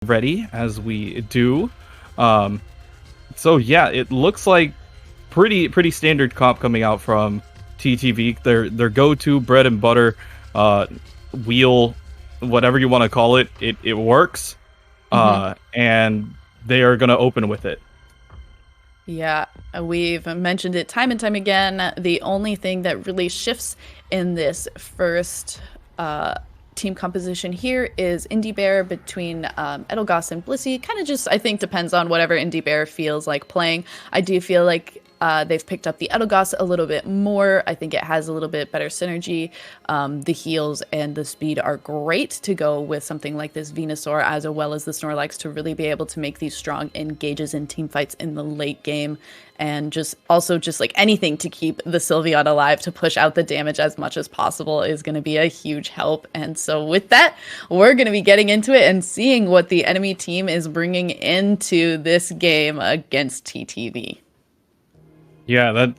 ready as we do. Um, so yeah, it looks like pretty standard comp coming out from TTV. Their go-to bread and butter uh, wheel, whatever you want to call it, it works, and they are gonna open with it. Yeah, we've mentioned it time and time again. The only thing that really shifts in this first team composition here is Indie Bear between Edelgast and Blissey. Kind of just, I think, depends on whatever Indie Bear feels like playing. I do feel like they've picked up the Edelgast a little bit more. I think it has a little bit better synergy. The heals and the speed are great to go with something like this Venusaur, as well as the Snorlax, to really be able to make these strong engages in team fights in the late game. And just like anything to keep the Sylveon alive, to push out the damage as much as possible, is going to be a huge help. And so with that, we're going to be getting into it and seeing what the enemy team is bringing into this game against TTV. Yeah, that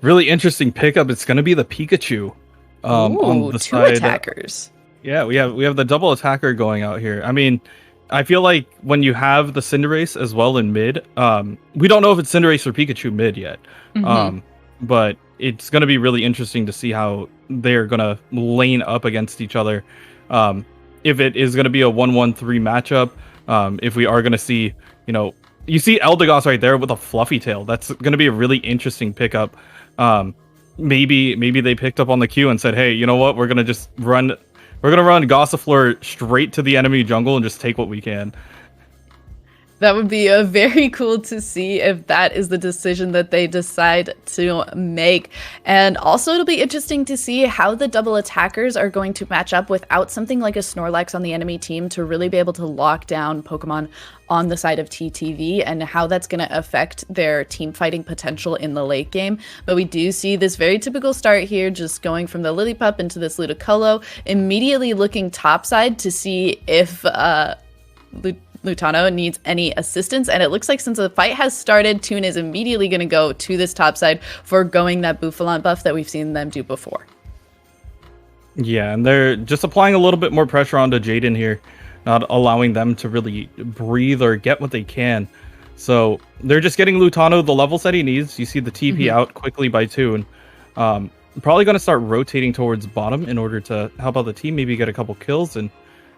really interesting pickup. It's gonna be the Pikachu. On the Two side. attackers. Yeah, we have the double attacker going out here. I mean, I feel like when you have the Cinderace as well in mid, we don't know if it's Cinderace or Pikachu mid yet. But it's gonna be really interesting to see how they're gonna lane up against each other. If it is gonna be a 1-1-3 matchup, if we are gonna see, you see Eldegoss right there with a fluffy tail. That's gonna be a really interesting pickup. Maybe they picked up on the cue and said, hey, you know what? We're gonna run Gossifleur straight to the enemy jungle and just take what we can. That would be very cool to see if that is the decision that they decide to make. And also, it'll be interesting to see how the double attackers are going to match up without something like a Snorlax on the enemy team to really be able to lock down Pokemon on the side of TTV, and how that's going to affect their team fighting potential in the late game. But we do see this very typical start here, just going from the Lillipup into this Ludicolo, immediately looking topside to see if Lutano needs any assistance, and it looks like since the fight has started, Toon is immediately going to go to this top side, foregoing that Bouffalant buff that we've seen them do before. Yeah, and they're just applying a little bit more pressure onto Jaden here, not allowing them to really breathe or get what they can. So they're just getting Lutano the levels that he needs. You see the TP out quickly by Toon. Probably going to start rotating towards bottom in order to help out the team, maybe get a couple kills and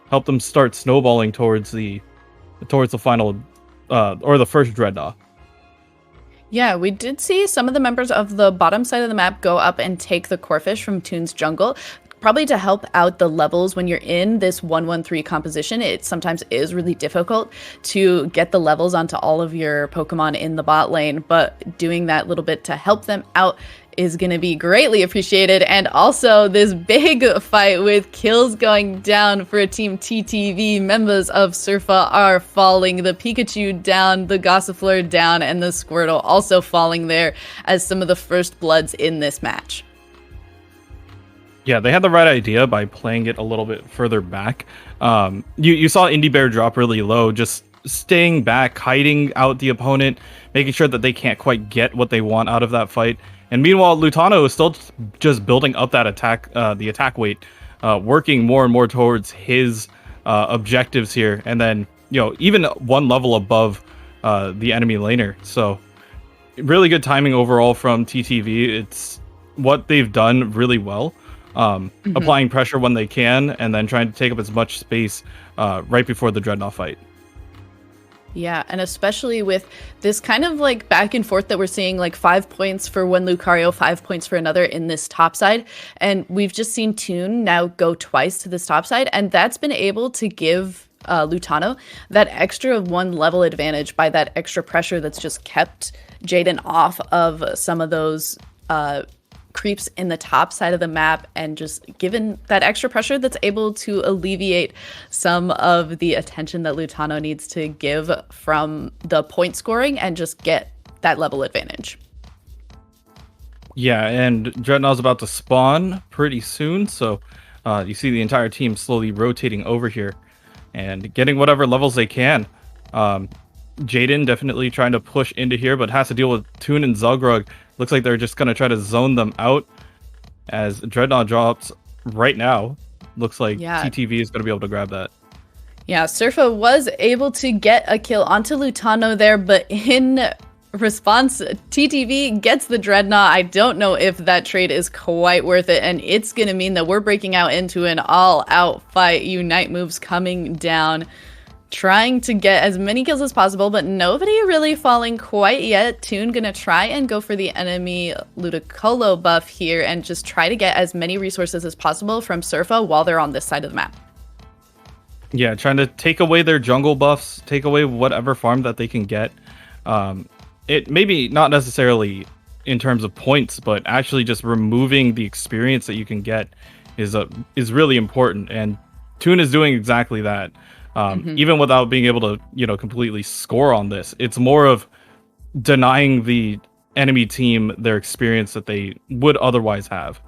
help them start snowballing towards the final or the first Dreadnought. Yeah, we did see some of the members of the bottom side of the map go up and take the Corphish from Toon's jungle, probably to help out the levels. When you're in this 1-1-3 composition, it sometimes is really difficult to get the levels onto all of your Pokemon in the bot lane, but doing that little bit to help them out is going to be greatly appreciated. And also this big fight with kills going down for Team TTV. Members of Sirfa are falling, the Pikachu down, the Gossifleur down, and the Squirtle also falling there as some of the first bloods in this match. Yeah, they had the right idea by playing it a little bit further back. You saw Indie Bear drop really low, just staying back, hiding out the opponent, making sure that they can't quite get what they want out of that fight. And meanwhile, Lutano is still just building up that attack, the attack weight, working more and more towards his objectives here. And then, even one level above the enemy laner. So really good timing overall from TTV. It's what they've done really well. Applying pressure when they can, and then trying to take up as much space right before the Dreadnought fight. Yeah, and especially with this kind of like back and forth that we're seeing, like 5 points for one Lucario, 5 points for another in this top side. And we've just seen Toon now go twice to this top side, and that's been able to give Lutano that extra one level advantage by that extra pressure that's just kept Jaden off of some of those creeps in the top side of the map, and just given that extra pressure that's able to alleviate some of the attention that Lutano needs to give from the point scoring and just get that level advantage. Yeah, and Dreadnought's about to spawn pretty soon, so you see the entire team slowly rotating over here and getting whatever levels they can. Jaden definitely trying to push into here, but has to deal with Toon and Zuggrug. Looks like they're just going to try to zone them out as Dreadnought drops right now. Looks like TTV is going to be able to grab that. Yeah, Sirfa was able to get a kill onto Lutano there, but in response, TTV gets the Dreadnought. I don't know if that trade is quite worth it, and it's going to mean that we're breaking out into an all-out fight. Unite moves coming down, trying to get as many kills as possible, but nobody really falling quite yet. Toon gonna try and go for the enemy Ludicolo buff here and just try to get as many resources as possible from Sirfa while they're on this side of the map. Yeah, trying to take away their jungle buffs, take away whatever farm that they can get. It maybe not necessarily in terms of points, but actually just removing the experience that you can get is really important. And Toon is doing exactly that. Even without being able to, completely score on this, it's more of denying the enemy team their experience that they would otherwise have.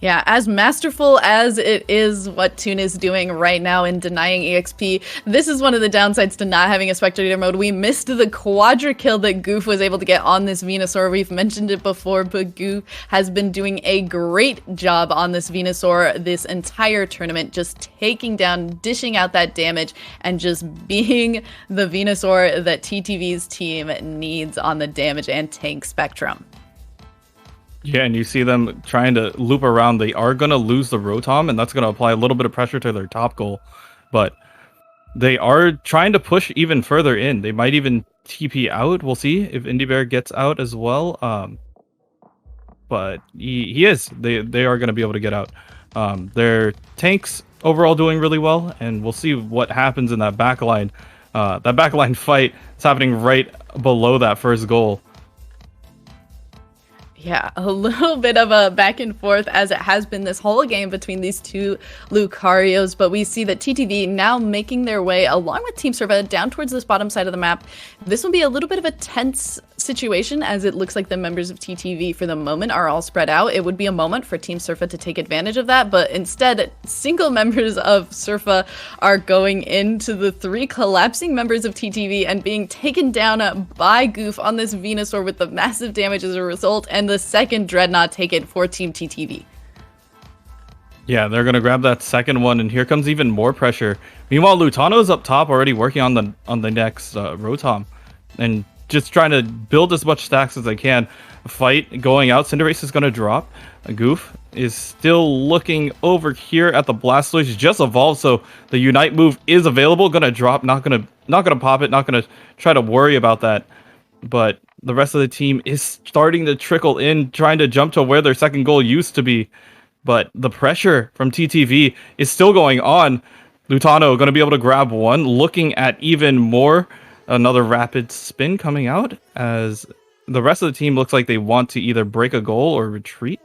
Yeah, as masterful as it is what Toon is doing right now in denying EXP, this is one of the downsides to not having a spectator mode. We missed the quadra kill that Goof was able to get on this Venusaur. We've mentioned it before, but Goof has been doing a great job on this Venusaur this entire tournament, just taking down, dishing out that damage, and just being the Venusaur that TTV's team needs on the damage and tank spectrum. Yeah, and you see them trying to loop around. They are going to lose the Rotom, and that's going to apply a little bit of pressure to their top goal. But they are trying to push even further in. They might even TP out. We'll see if IndieBear gets out as well. But he is. They are going to be able to get out. Their tanks overall doing really well, and we'll see what happens in that backline. That backline fight is happening right below that first goal. Yeah, a little bit of a back and forth as it has been this whole game between these two Lucarios, but we see that TTV now making their way along with Team Sirfa down towards this bottom side of the map. This will be a little bit of a tense situation as it looks like the members of TTV for the moment are all spread out. It would be a moment for Team Sirfa to take advantage of that, but instead single members of Sirfa are going into the three collapsing members of TTV and being taken down by Goof on this Venusaur with the massive damage as a result, and the second Dreadnought taken for Team TTV. Yeah, they're gonna grab that second one, and here comes even more pressure. Meanwhile, Lutano's up top already working on the next Rotom, and just trying to build as much stacks as they can. Fight going out. Cinderace is gonna drop. Goof is still looking over here at the Blastoise. Just evolved, so the Unite move is available. Gonna drop. Not gonna pop it. Not gonna try to worry about that. But the rest of the team is starting to trickle in, trying to jump to where their second goal used to be. But the pressure from TTV is still going on. Lutano going to be able to grab one, looking at even more. Another rapid spin coming out as the rest of the team looks like they want to either break a goal or retreat.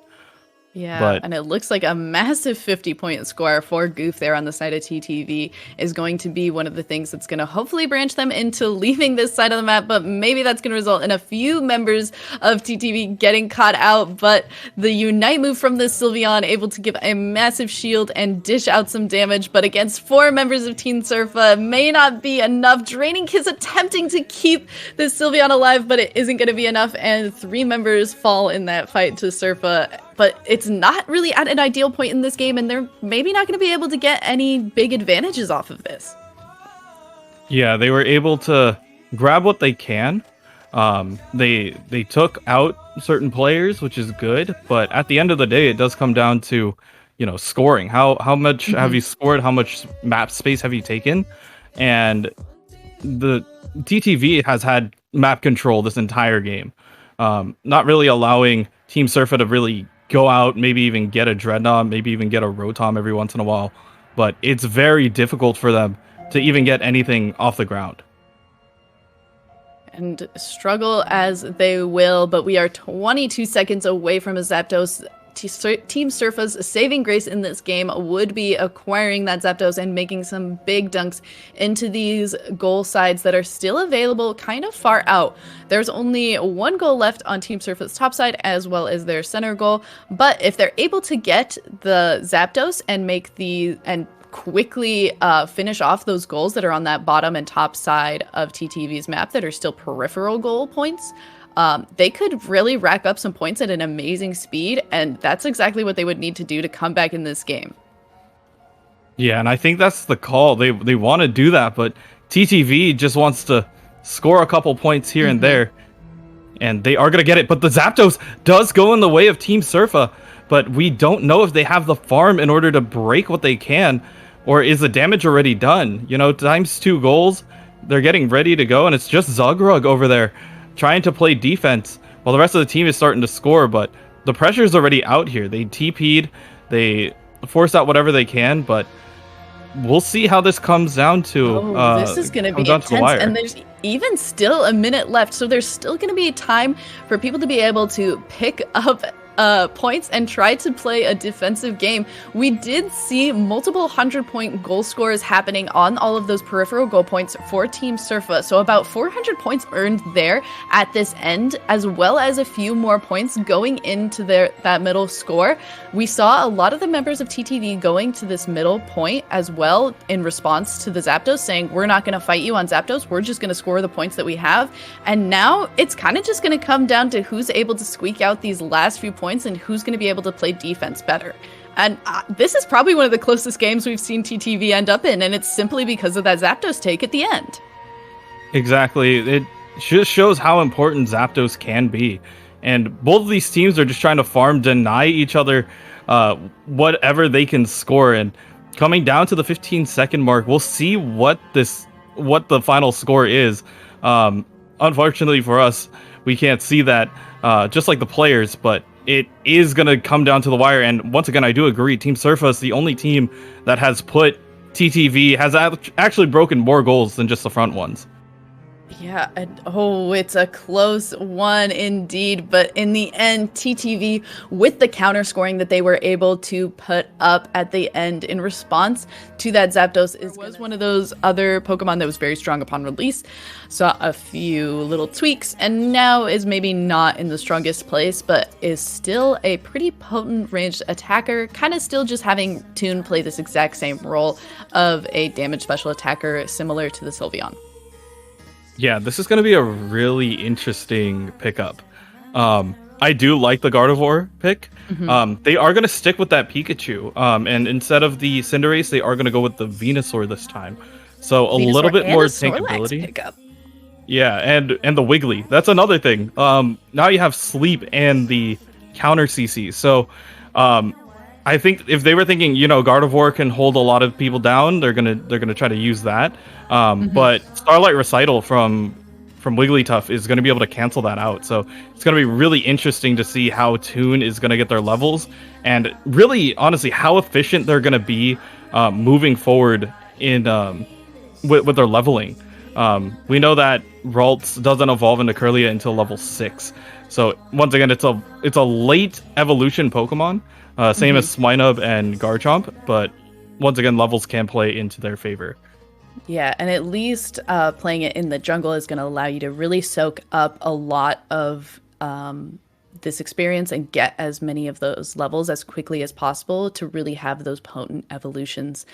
Yeah, and it looks like a massive 50-point score for Goof there on the side of TTV is going to be one of the things that's going to hopefully branch them into leaving this side of the map, but maybe that's going to result in a few members of TTV getting caught out, but the Unite move from this Sylveon able to give a massive shield and dish out some damage, but against 4 members of Team Sirfa may not be enough. Draining Kiss attempting to keep this Sylveon alive, but it isn't going to be enough, and 3 members fall in that fight to Sirfa. But it's not really at an ideal point in this game, and they're maybe not going to be able to get any big advantages off of this. Yeah, they were able to grab what they can. They took out certain players, which is good. But at the end of the day, it does come down to, scoring. How much have you scored? How much map space have you taken? And the TTV has had map control this entire game, not really allowing Team Sirfa to really go out, maybe even get a Dreadnought, maybe even get a Rotom every once in a while. But it's very difficult for them to even get anything off the ground. And struggle as they will, but we are 22 seconds away from a Zapdos. Team Sirfa's saving grace in this game would be acquiring that Zapdos and making some big dunks into these goal sides that are still available kind of far out. There's only 1 goal left on Team Sirfa's top side as well as their center goal, but if they're able to get the Zapdos and quickly finish off those goals that are on that bottom and top side of TTV's map that are still peripheral goal points, they could really rack up some points at an amazing speed, and that's exactly what they would need to do to come back in this game. Yeah, and I think that's the call. They want to do that, but TTV just wants to score a couple points here and Hmm. there, and they are gonna get it. But the Zapdos does go in the way of Team Surfa, but we don't know if they have the farm in order to break what they can, or is the damage already done? You know, times 2 goals, they're getting ready to go, and it's just Zugrug over there trying to play defense while the rest of the team is starting to score. But the pressure's already out here. They TP'd, they force out whatever they can, but we'll see how this comes down to Oh, this is going to comes be down to the intense. wire. And there's even still a minute left. So there's still going to be time for people to be able to pick up points and try to play a defensive game. We did see multiple 100-point goal scores happening on all of those peripheral goal points for Team Surfa. So about 400 points earned there at this end, as well as a few more points going into that middle score. We saw a lot of the members of TTV going to this middle point as well in response to the Zapdos, saying, we're not going to fight you on Zapdos, we're just going to score the points that we have. And now it's kind of just going to come down to who's able to squeak out these last few points and who's going to be able to play defense better. And this is probably one of the closest games we've seen TTV end up in, and it's simply because of that Zapdos take at the end. Exactly. It just shows how important Zapdos can be. And both of these teams are just trying to farm, deny each other whatever they can score. And coming down to the 15-second mark, we'll see what the final score is. Unfortunately for us, we can't see that just like the players, but it is going to come down to the wire. And once again, I do agree. Team Surfa is the only team that has put TTV, has actually broken more goals than just the front ones. Yeah, and it's a close one indeed. But in the end, TTV, with the counter scoring that they were able to put up at the end in response to that Zapdos, was one of those other Pokemon that was very strong upon release. Saw a few little tweaks, and now is maybe not in the strongest place, but is still a pretty potent ranged attacker. Kind of still just having Toon play this exact same role of a damage special attacker, similar to the Sylveon. Yeah, this is going to be a really interesting pickup. I do like the Gardevoir pick. They are going to stick with that Pikachu. And instead of the Cinderace, they are going to go with the Venusaur this time. So a Venusaur little bit and more a Snorlax tankability. pickup. Yeah, and the Wiggly. That's another thing. Now you have Sleep and the counter CC. So I think if they were thinking, Gardevoir can hold a lot of people down, they're gonna try to use that. But Starlight Recital from Wigglytuff is gonna be able to cancel that out. So it's gonna be really interesting to see how Toon is gonna get their levels, and really, honestly, how efficient they're gonna be moving forward in with their leveling. We know that Ralts doesn't evolve into Kirlia until level 6. So once again, it's a late evolution Pokemon. Same as Swinub and Garchomp, but once again, levels can play into their favor. Yeah, and at least playing it in the jungle is going to allow you to really soak up a lot of this experience and get as many of those levels as quickly as possible to really have those potent evolutions.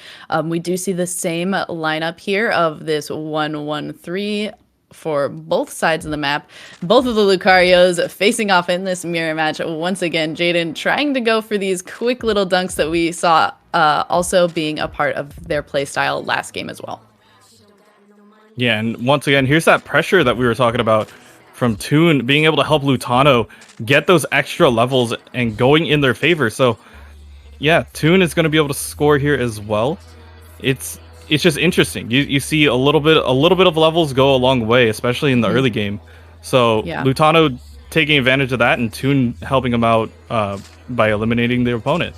We do see the same lineup here of this 1-1-3 for both sides of the map. Both of the Lucarios facing off in this mirror match. Once again, Jaden trying to go for these quick little dunks that we saw also being a part of their playstyle last game as well. Yeah, and once again, here's that pressure that we were talking about from Toon being able to help Lutano get those extra levels and going in their favor. So yeah, Toon is going to be able to score here as well. It's just interesting. You see a little bit of levels go a long way, especially in the early game. So Yeah. Lutano taking advantage of that and Toon helping him out by eliminating the opponent.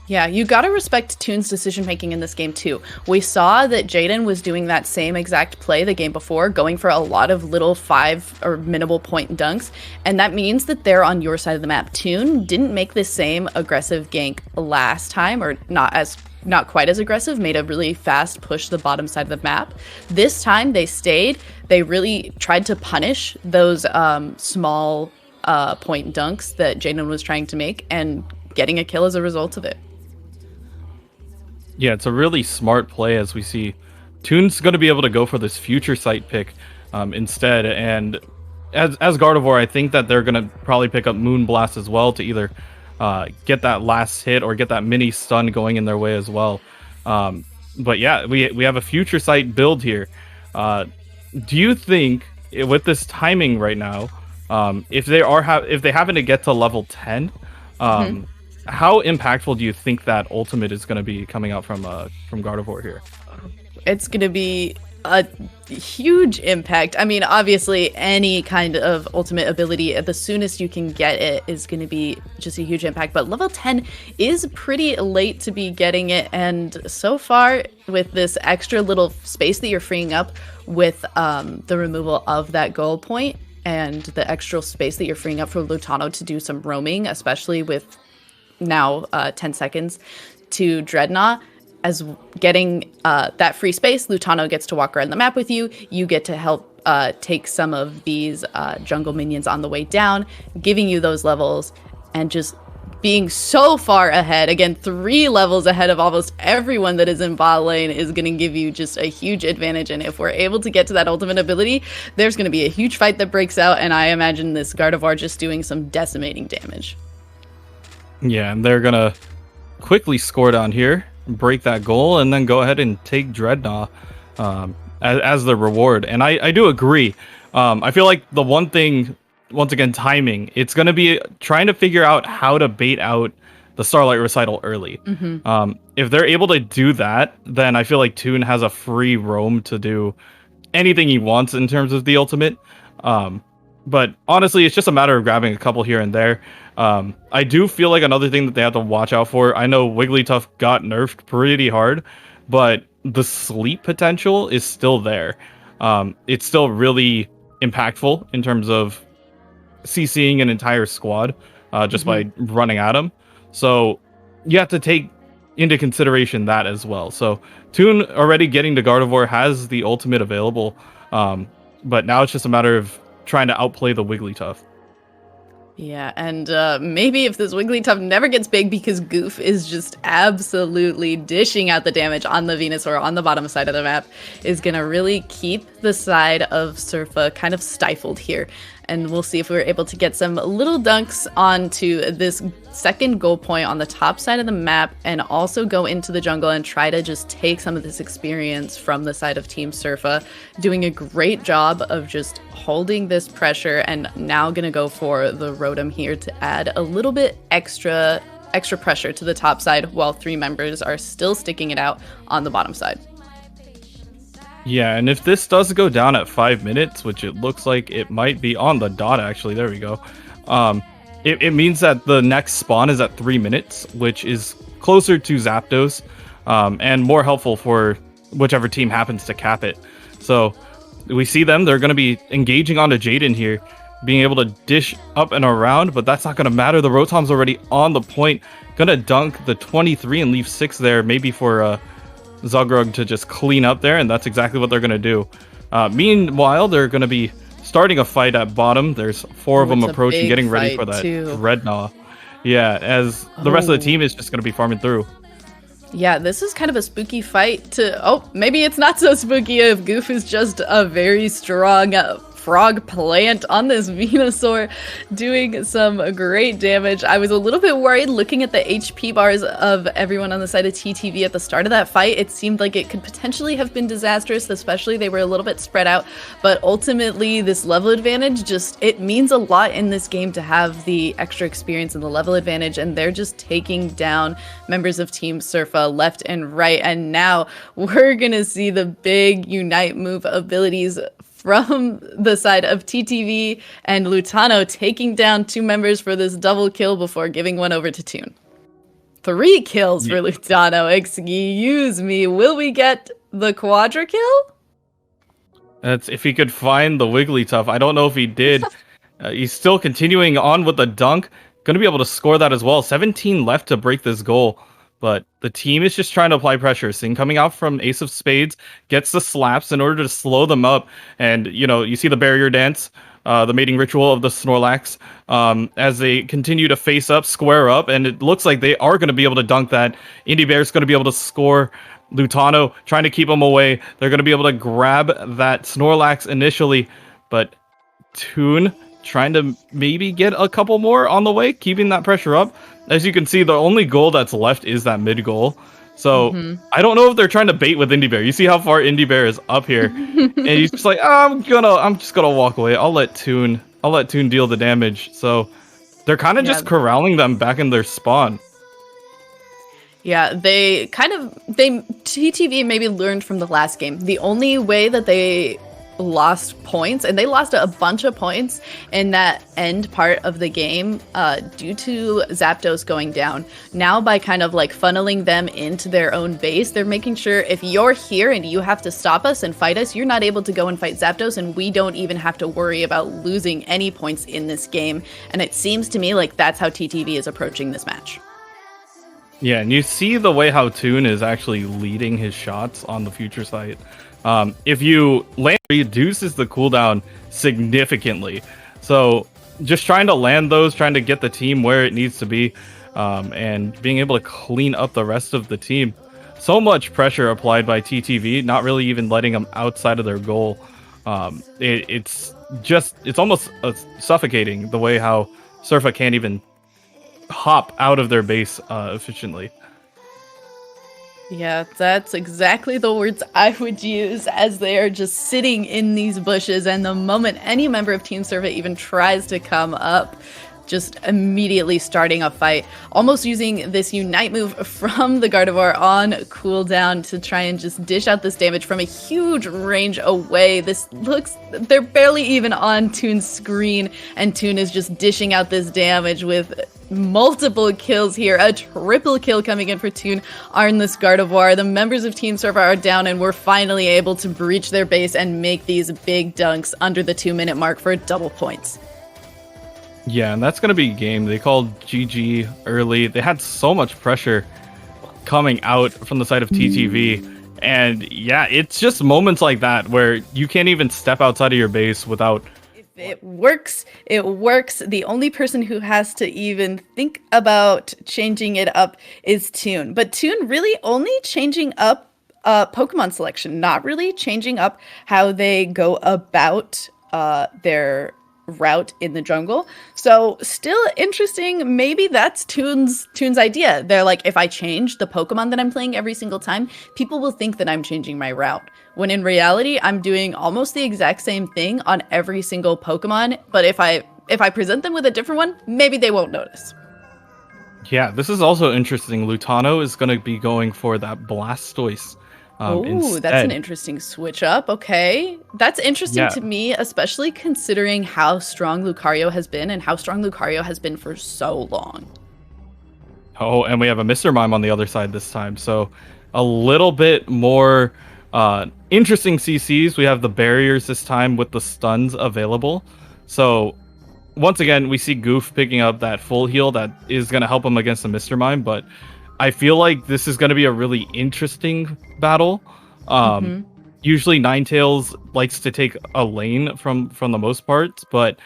Yeah, you gotta respect Toon's decision making in this game too. We saw that Jaden was doing that same exact play the game before, going for a lot of little 5 or minimal point dunks, and that means that they're on your side of the map. Toon didn't make the same aggressive gank last time, or not quite as aggressive, made a really fast push to the bottom side of the map. This time they stayed. They really tried to punish those small point dunks that Jaden was trying to make, and getting a kill as a result of it. Yeah, it's a really smart play, as we see Toon's going to be able to go for this future sight pick instead. And as Gardevoir, I think that they're going to probably pick up Moonblast as well to either get that last hit or get that mini stun going in their way as well. But yeah, we have a future sight build here. Uh, do you think with this timing right now, if they happen to get to level 10, Mhm. how impactful do you think that ultimate is going to be coming out from Gardevoir here? It's going to be a huge impact. I mean, obviously, any kind of ultimate ability, the soonest you can get it is going to be just a huge impact. But level 10 is pretty late to be getting it. And so far, with this extra little space that you're freeing up with the removal of that goal point and the extra space that you're freeing up for Lutano to do some roaming, especially with now 10 seconds to Dreadnought, as getting that free space, Lutano gets to walk around the map with you. You get to help take some of these jungle minions on the way down, giving you those levels, and just being so far ahead. Again, 3 levels ahead of almost everyone that is in bot lane is going to give you just a huge advantage. And if we're able to get to that ultimate ability, there's going to be a huge fight that breaks out. And I imagine this Gardevoir just doing some decimating damage. Yeah, and they're gonna quickly score down here, break that goal, and then go ahead and take Dreadnought as the reward. And I do agree. I feel like the one thing, once again, timing. It's going to be trying to figure out how to bait out the Starlight Recital early. If they're able to do that, then I feel like Toon has a free roam to do anything he wants in terms of the ultimate. But honestly, it's just a matter of grabbing a couple here and there. I do feel like another thing that they have to watch out for, I know Wigglytuff got nerfed pretty hard, but the sleep potential is still there. It's still really impactful in terms of CCing an entire squad just by running at them. So you have to take into consideration that as well. So Toon already getting to Gardevoir has the ultimate available, but now it's just a matter of trying to outplay the Wigglytuff. Yeah, and maybe if this Wigglytuff never gets big because Goof is just absolutely dishing out the damage on the Venusaur on the bottom side of the map, is going to really keep the side of Sirfa kind of stifled here. And we'll see if we're able to get some little dunks onto this second goal point on the top side of the map and also go into the jungle and try to just take some of this experience from the side of Team Sirfa, doing a great job of just holding this pressure, and now gonna go for the Rotom here to add a little bit extra pressure to the top side while 3 members are still sticking it out on the bottom side. Yeah, and if this does go down at 5 minutes, which it looks like it might be on the dot, actually, there we go. It means that the next spawn is at 3 minutes, which is closer to Zapdos, and more helpful for whichever team happens to cap it. So we see them, they're going to be engaging onto Jaden here, being able to dish up and around, but that's not going to matter. The Rotom's already on the point, going to dunk the 23 and leave 6 there, maybe for Zugrug to just clean up there, and that's exactly what they're going to do. Meanwhile, they're going to be starting a fight at bottom. There's 4 of them approaching, getting ready for that Dreadnought. Yeah, as the rest of the team is just going to be farming through. Yeah, this is kind of a spooky fight to... Oh, maybe it's not so spooky if Goof is just a very strong frog plant on this Venusaur, doing some great damage. I was a little bit worried looking at the HP bars of everyone on the side of TTV at the start of that fight. It seemed like it could potentially have been disastrous, especially they were a little bit spread out, but ultimately this level advantage just, it means a lot in this game to have the extra experience and the level advantage, and they're just taking down members of Team Sirfa left and right, and now we're gonna see the big Unite move abilities from the side of TTV and Lutano, taking down 2 members for this double kill before giving one over to Toon. 3 kills for Lutano, excuse me. Will we get the quadra kill? That's if he could find the Wigglytuff. I don't know if he did. He's still continuing on with the dunk. Going to be able to score that as well. 17 left to break this goal. But the team is just trying to apply pressure. Sing coming out from Ace of Spades gets the slaps in order to slow them up. And, you know, you see the barrier dance, the mating ritual of the Snorlax, as they continue to face up, square up. And it looks like they are going to be able to dunk that. Indie Bear's going to be able to score. Lutano trying to keep them away. They're going to be able to grab that Snorlax initially. But Toon trying to maybe get a couple more on the way, keeping that pressure up. As you can see, the only goal that's left is that mid goal. So I don't know if they're trying to bait with Indie Bear. You see how far Indie Bear is up here, and he's just like, oh, I'm just gonna walk away. I'll let Toon deal the damage. So they're kind of Yeah. just corralling them back in their spawn. Yeah, TTV maybe learned from the last game. The only way that they lost points, and they lost a bunch of points in that end part of the game due to Zapdos going down. Now by kind of like funneling them into their own base, they're making sure if you're here and you have to stop us and fight us, you're not able to go and fight Zapdos, and we don't even have to worry about losing any points in this game. And it seems to me like that's how TTV is approaching this match. Yeah, and you see the way how Toon is actually leading his shots on the future site. If you land, it reduces the cooldown significantly. So just trying to land those, trying to get the team where it needs to be, and being able to clean up the rest of the team. So much pressure applied by TTV, not really even letting them outside of their goal. It's almost suffocating the way how Sirfa can't even hop out of their base efficiently. Yeah, that's exactly the words I would use, as they are just sitting in these bushes, and the moment any member of Team Sirfa even tries to come up, just immediately starting a fight, almost using this Unite move from the Gardevoir on cooldown to try and just dish out this damage from a huge range away. They're barely even on Toon's screen, and Toon is just dishing out this damage with multiple kills here. A triple kill coming in for Toon on this Gardevoir. The members of Team Sirfa are down, and we're finally able to breach their base and make these big dunks under the 2-minute mark for double points. Yeah, and that's going to be game. They called GG early. They had so much pressure coming out from the side of TTV. And yeah, it's just moments like that where you can't even step outside of your base without... If it works, it works. The only person who has to even think about changing it up is Toon. But Toon really only changing up Pokemon selection, not really changing up how they go about their route in the jungle. So still interesting. Maybe that's Toon's idea. They're like, if I change the Pokemon that I'm playing every single time, people will think that I'm changing my route. When in reality, I'm doing almost the exact same thing on every single Pokemon. But if I present them with a different one, maybe they won't notice. Yeah, this is also interesting. Lutano is going to be going for that Blastoise. Oh, that's an interesting switch up. Okay. That's interesting to me, especially considering how strong Lucario has been and how strong Lucario has been for so long. Oh, and we have a Mr. Mime on the other side this time. So a little bit more interesting CCs. We have the barriers this time with the stuns available. So once again, we see Goof picking up that full heal that is going to help him against the Mr. Mime, but I feel like this is going to be a really interesting battle. Usually Ninetales likes to take a lane from the most part, but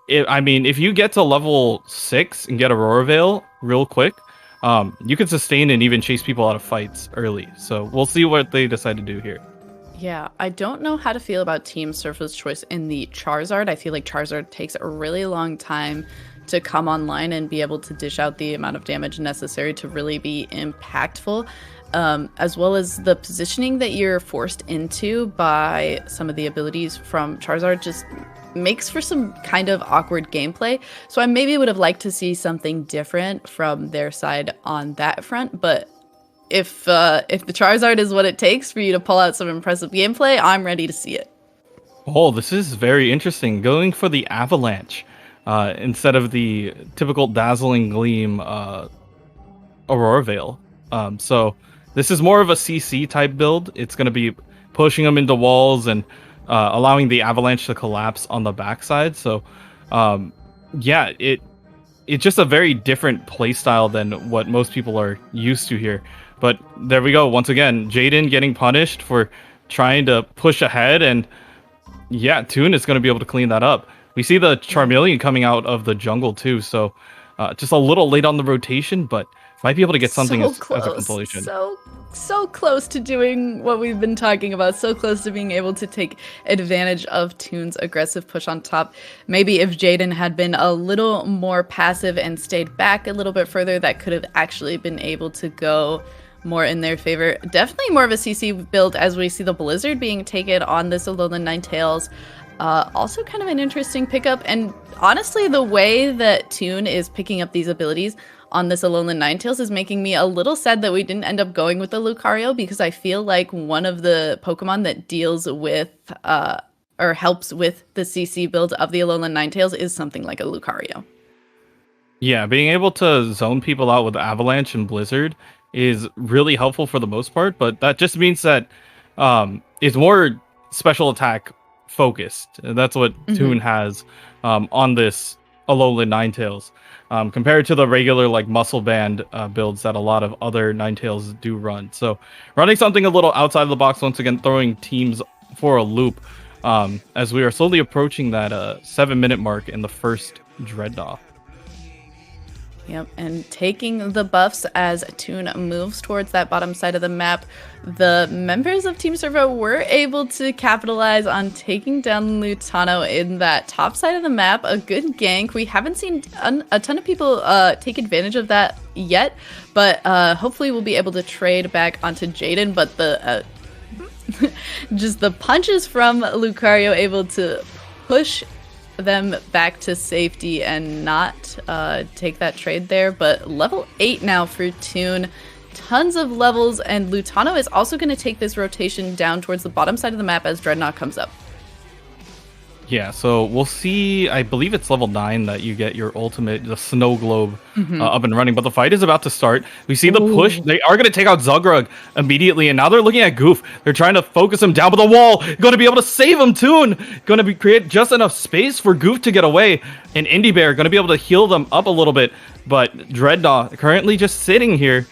if you get to level 6 and get Aurora Veil real quick, you can sustain and even chase people out of fights early. So we'll see what they decide to do here. Yeah, I don't know how to feel about Team Sirfa's choice in the Charizard. I feel like Charizard takes a really long time to come online and be able to dish out the amount of damage necessary to really be impactful, as well as the positioning that you're forced into by some of the abilities from Charizard just makes for some kind of awkward gameplay. So I maybe would have liked to see something different from their side on that front, but if the Charizard is what it takes for you to pull out some impressive gameplay, I'm ready to see it. Oh, this is very interesting. Going for the Avalanche instead of the typical Dazzling Gleam Aurora Veil. So this is more of a CC type build. It's going to be pushing them into walls and allowing the Avalanche to collapse on the backside. So yeah, it's just a very different playstyle than what most people are used to here. But there we go. Once again, Jaden getting punished for trying to push ahead, and yeah, Toon is going to be able to clean that up. We see the Charmeleon coming out of the jungle too, so just a little late on the rotation, but might be able to get something as a consolation. So close to doing what we've been talking about. So close to being able to take advantage of Toon's aggressive push on top. Maybe if Jaden had been a little more passive and stayed back a little bit further, that could have actually been able to go more in their favor. Definitely more of a CC build as we see the Blizzard being taken on this Alolan Ninetales. Also kind of an interesting pickup, and honestly, the way that Toon is picking up these abilities on this Alolan Ninetales is making me a little sad that we didn't end up going with the Lucario, because I feel like one of the Pokemon that deals with or helps with the CC build of the Alolan Ninetales is something like a Lucario. Yeah, being able to zone people out with Avalanche and Blizzard is really helpful for the most part, but that just means that it's more special attack focused. That's what Toon has on this Alolan Ninetales, compared to the regular like muscle band builds that a lot of other Ninetales do run. So running something a little outside of the box, once again throwing teams for a loop, as we are slowly approaching that 7-minute mark in the first Dreadnought. Yep, and taking the buffs as Toon moves towards that bottom side of the map, the members of Team Sirfa were able to capitalize on taking down Lutano in that top side of the map. A good gank. We haven't seen a ton of people take advantage of that yet, but hopefully we'll be able to trade back onto Jaden. But the just the punches from Lucario able to push them back to safety and not take that trade there. But level 8 now for Toon. Tons of levels, and Lutano is also going to take this rotation down towards the bottom side of the map as Dreadnought comes up. Yeah, so we'll see. I believe it's level 9 that you get your ultimate, the snow globe, up and running. But the fight is about to start. We see the push. They are going to take out Zugrug immediately, and now they're looking at Goof. They're trying to focus him down, but the wall going to be able to save him. Toon going to create just enough space for Goof to get away, and Indie Bear going to be able to heal them up a little bit. But Dreadnought currently just sitting here,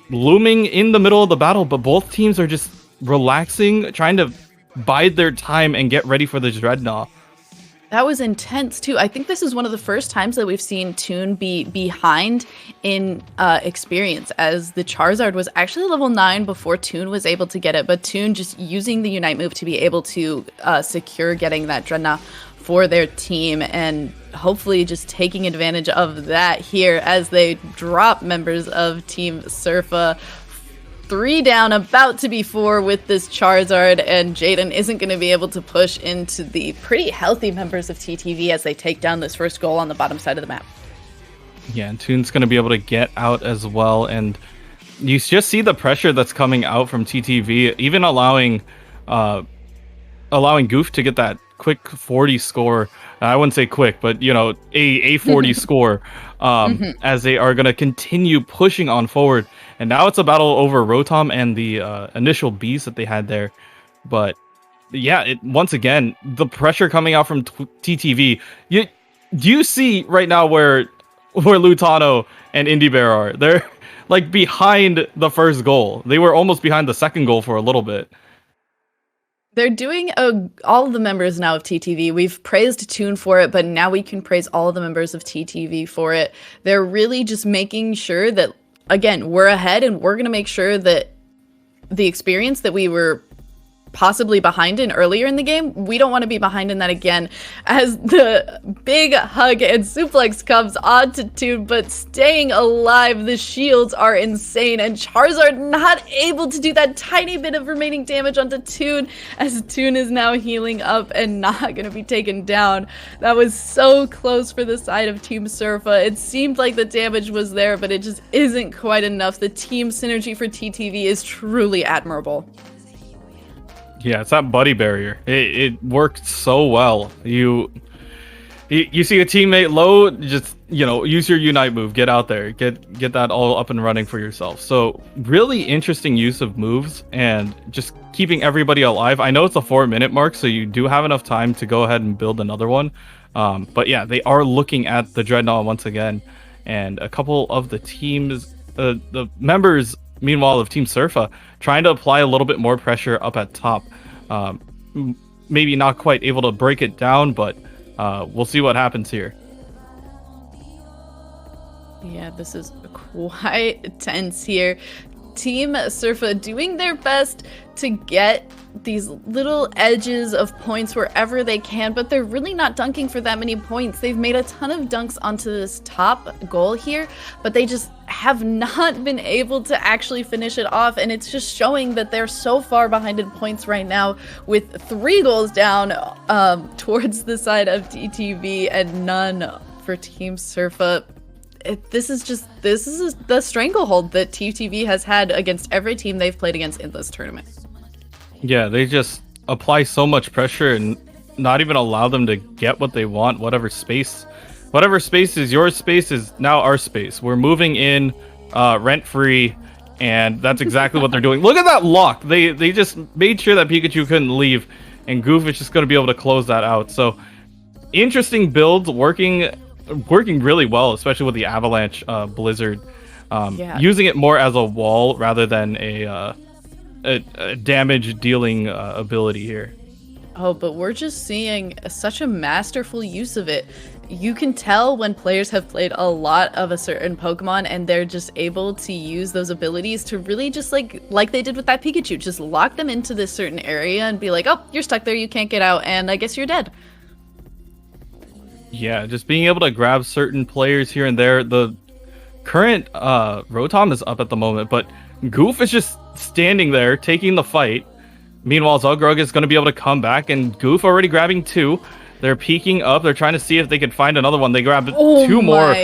looming in the middle of the battle. But both teams are just relaxing, trying to bide their time and get ready for the Dreadnought. That was intense too. I think this is one of the first times that we've seen Toon be behind in experience, as the Charizard was actually level 9 before Toon was able to get it, but Toon just using the Unite move to be able to secure getting that Dreadnought for their team, and hopefully just taking advantage of that here as they drop members of Team Sirfa. 3 down, about to be 4 with this Charizard, and Jaden isn't going to be able to push into the pretty healthy members of TTV as they take down this first goal on the bottom side of the map. Yeah, and Toon's going to be able to get out as well, and you just see the pressure that's coming out from TTV, even allowing Goof to get that quick 40 score. I wouldn't say quick, but you know, a 40 score, as they are going to continue pushing on forward. And now it's a battle over Rotom and the initial bees that they had there. But yeah, once again, the pressure coming out from TTV. You see right now where Lutano and Indie Bear are. They're like behind the first goal. They were almost behind the second goal for a little bit. They're doing all of the members now of TTV. We've praised Toon for it, but now we can praise all of the members of TTV for it. They're really just making sure that, again, we're ahead, and we're going to make sure that the experience that we were possibly behind in earlier in the game, we don't want to be behind in that again, as the big hug and suplex comes onto Toon, but staying alive. The shields are insane, and Charizard not able to do that tiny bit of remaining damage onto Toon, as Toon is now healing up and not going to be taken down. That was so close for the side of Team Sirfa. It seemed like the damage was there, but it just isn't quite enough. The team synergy for TTV is truly admirable. Yeah, it's that buddy barrier. It worked so well. You see a teammate low, just, you know, use your Unite move, get out there, get that all up and running for yourself. So really interesting use of moves and just keeping everybody alive. I know it's a 4-minute mark, so you do have enough time to go ahead and build another one. But yeah, they are looking at the Dreadnought once again, and a couple of the teams, the members, meanwhile, of Team Sirfa, trying to apply a little bit more pressure up at top. Maybe not quite able to break it down, but we'll see what happens here. Yeah, this is quite tense here. Team Sirfa doing their best to get these little edges of points wherever they can, but they're really not dunking for that many points. They've made a ton of dunks onto this top goal here, but they just have not been able to actually finish it off, and it's just showing that they're so far behind in points right now with 3 goals down towards the side of TTV and none for Team Sirfa. This is the stranglehold that TTV has had against every team they've played against in this tournament. Yeah, they just apply so much pressure and not even allow them to get what they want. Whatever space is your space is now our space. We're moving in rent free, and that's exactly what they're doing. Look at that lock. They just made sure that Pikachu couldn't leave, and Goof is just going to be able to close that out. So interesting build, working really well, especially with the Avalanche Blizzard. Using it more as a wall rather than a damage dealing ability here. Oh, but we're just seeing such a masterful use of it. You can tell when players have played a lot of a certain Pokemon and they're just able to use those abilities to really just like they did with that Pikachu, just lock them into this certain area and be like, oh, you're stuck there, you can't get out, and I guess you're dead. Yeah, just being able to grab certain players here and there. The current Rotom is up at the moment, but Goof is just standing there taking the fight. Meanwhile, Zogrug is going to be able to come back, and Goof already grabbing 2. They're peeking up. They're trying to see if they can find another one. They grabbed 2 more.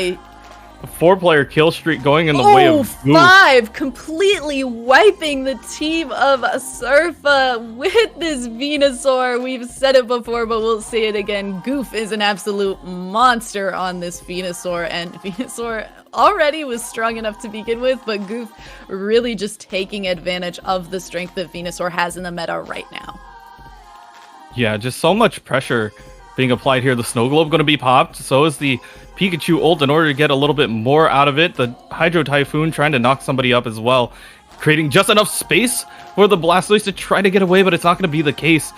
4-player kill streak going in the way of Goof. 5 completely wiping the team of Sirfa with this Venusaur. We've said it before, but we'll say it again. Goof is an absolute monster on this Venusaur, and Venusaur already was strong enough to begin with, but Goof really just taking advantage of the strength that Venusaur has in the meta right now. Yeah, just so much pressure being applied here. The Snow Globe going to be popped. So is the Pikachu ult in order to get a little bit more out of it. The Hydro Typhoon trying to knock somebody up as well, creating just enough space for the Blastoise to try to get away, but it's not going to be the case.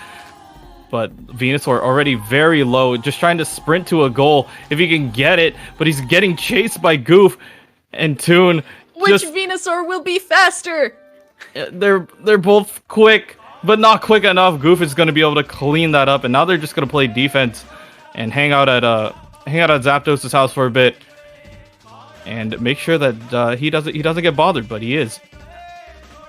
But Venusaur already very low, just trying to sprint to a goal if he can get it, but he's getting chased by Goof and Toon. Which Venusaur will be faster? They're both quick, but not quick enough. Goof is going to be able to clean that up, and now they're just going to play defense and hang out at Zapdos' house for a bit and make sure that he doesn't get bothered, but he is.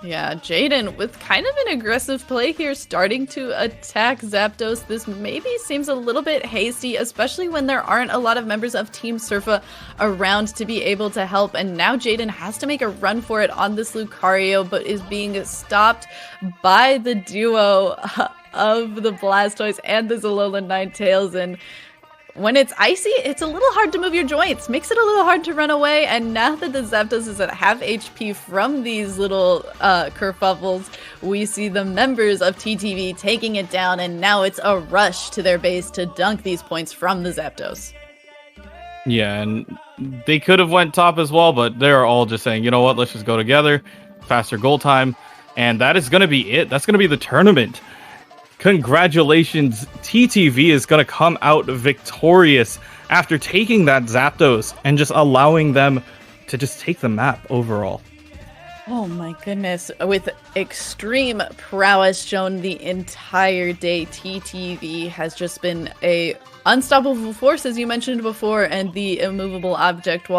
Yeah, Jaden with kind of an aggressive play here, starting to attack Zapdos. This maybe seems a little bit hasty, especially when there aren't a lot of members of Team Sirfa around to be able to help. And now Jaden has to make a run for it on this Lucario, but is being stopped by the duo of the Blastoise and the Alolan Ninetales. And when it's icy, it's a little hard to move your joints. Makes it a little hard to run away. And now that the Zapdos is at half HP from these little kerfuffles, we see the members of TTV taking it down. And now it's a rush to their base to dunk these points from the Zapdos. Yeah, and they could have went top as well, but they're all just saying, you know what, let's just go together. Faster goal time. And that is going to be it. That's going to be the tournament. Congratulations, TTV is going to come out victorious after taking that Zapdos and just allowing them to just take the map overall. Oh my goodness, with extreme prowess shown the entire day, TTV has just been a unstoppable force, as you mentioned before, and the immovable object wall.